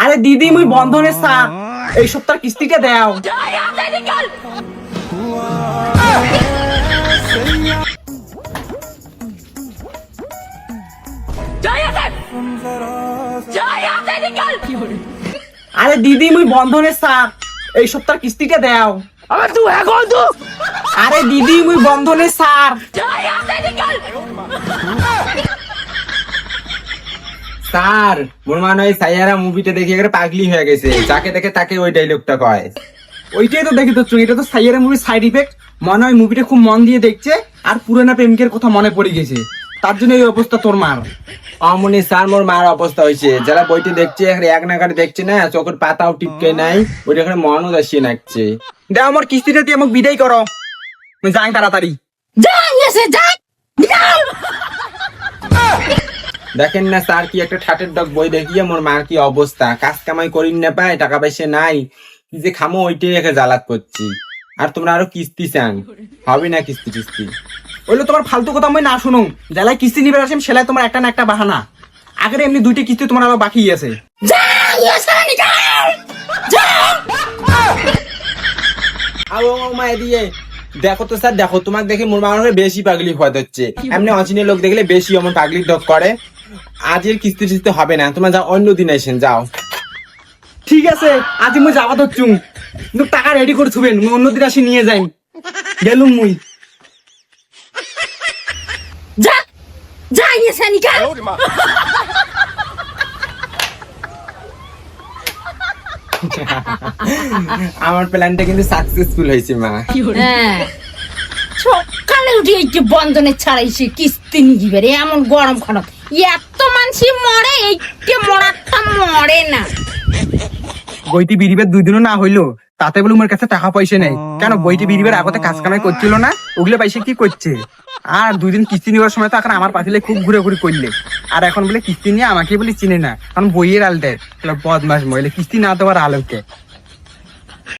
আরে দিদি মুই বন্ধনের স্যার এই সপ্তাহ কিস্তিটা দাও। আরে দিদি মুই বন্ধনের স্যার এই সপ্তাহ কিস্তিটা দাও। আরে দিদি মুই বন্ধনের স্যার। স্যার মোর মনে হয় সাইয়ারা মুভিটা দেখে একেবারে পাগলি হয়ে গেছে, যাকে দেখে তাকে ওই ডায়লগটা কয়। ওইটাই তো দেখি তো এটা তো সাইয়ারা মুভির সাইড ইফেক্ট। মনে হয় মুভিটা খুব মন দিয়ে দেখছে আর পুরানা প্রেমিকের কথা মনে পড়ে গেছে, তার জন্য এই অবস্থা তোর মার। অমনি স্যার মোর মার অবস্থা হয়েছে, যারা বইটা দেখছে এক নাগারে দেখছে না, চোখের পাতাও টিপকে নাই, ওইটা এখানে মনও দাসিয়ে নাচছে। দাও আমার কিস্তিটা দিয়ে আমাকে বিদায় করো, আমি যাই তাড়াতাড়ি। দেখেন না স্যার কি একটা ঠাটের ডগ বই দেখিয়ে মোর মার কি অবস্থা, কাজ কামাই করিন না পায়, টাকা পয়সা নাই, কি যে খামো ওইটাই রেখে জ্বালাত করছি। আর তোমরা আরো কিস্তি চান, হবে না কিস্তি টিস্তি। ওইলো তোমার ফালতু কথা আমি না শুনুন, জেলায় কিস্তি নিবে আসেন সেলাই তোমার একটা না একটা বাহানা। আগের এমনি দুইটা কিস্তি তোমার আরো বাকি আছে। দিয়ে দেখো তো স্যার, দেখো তোমাকে দেখে মোর মনে হয় বেশি পাগলি হওয়া হচ্ছে। এমনি অচিনের লোক দেখলে বেশি অমন পাগলি ডগ করে। আজের কিস্তি টিস্তি হবে না, তোমার যাও অন্য দিন এসেন যাও। ঠিক আছে আজ মুই যাওয়া ধরছুম, কিন্তু টাকা রেডি করে থুবেন, মুই অন্যদিন আসি নিয়ে যাই। গেলুম মুই। আমার প্ল্যানটা কিন্তু সাকসেসফুল হয়েছে মা। সকালে উঠে এই যে বন্ধনে ছাড়াইছে কিস্তি নিবে রে, এমন গরম খরচ এত মানুষ মরে, এইটা মরাটা মরে না। বইটি বিরিবের 2 দিনও না হইলো, তাতে বলে আমার কাছে টাকা পয়সা নেই। কেন বইটি বিরিবের আগতে কাজ কামাই করছিল না, ওগুলো পয়সা কি করছে? আর 2 দিন কিস্তি নেওয়ার সময় তো এখন আমার পাঠিয়ে খুব ঘুরে ঘুরে করলে, আর এখন বলে কিস্তি নিয়ে আমাকে বলে চিনে না, কারণ বইয়ের আল দেয়। বদমাস মহিলা কিস্তি না দেওয়ার আলোকে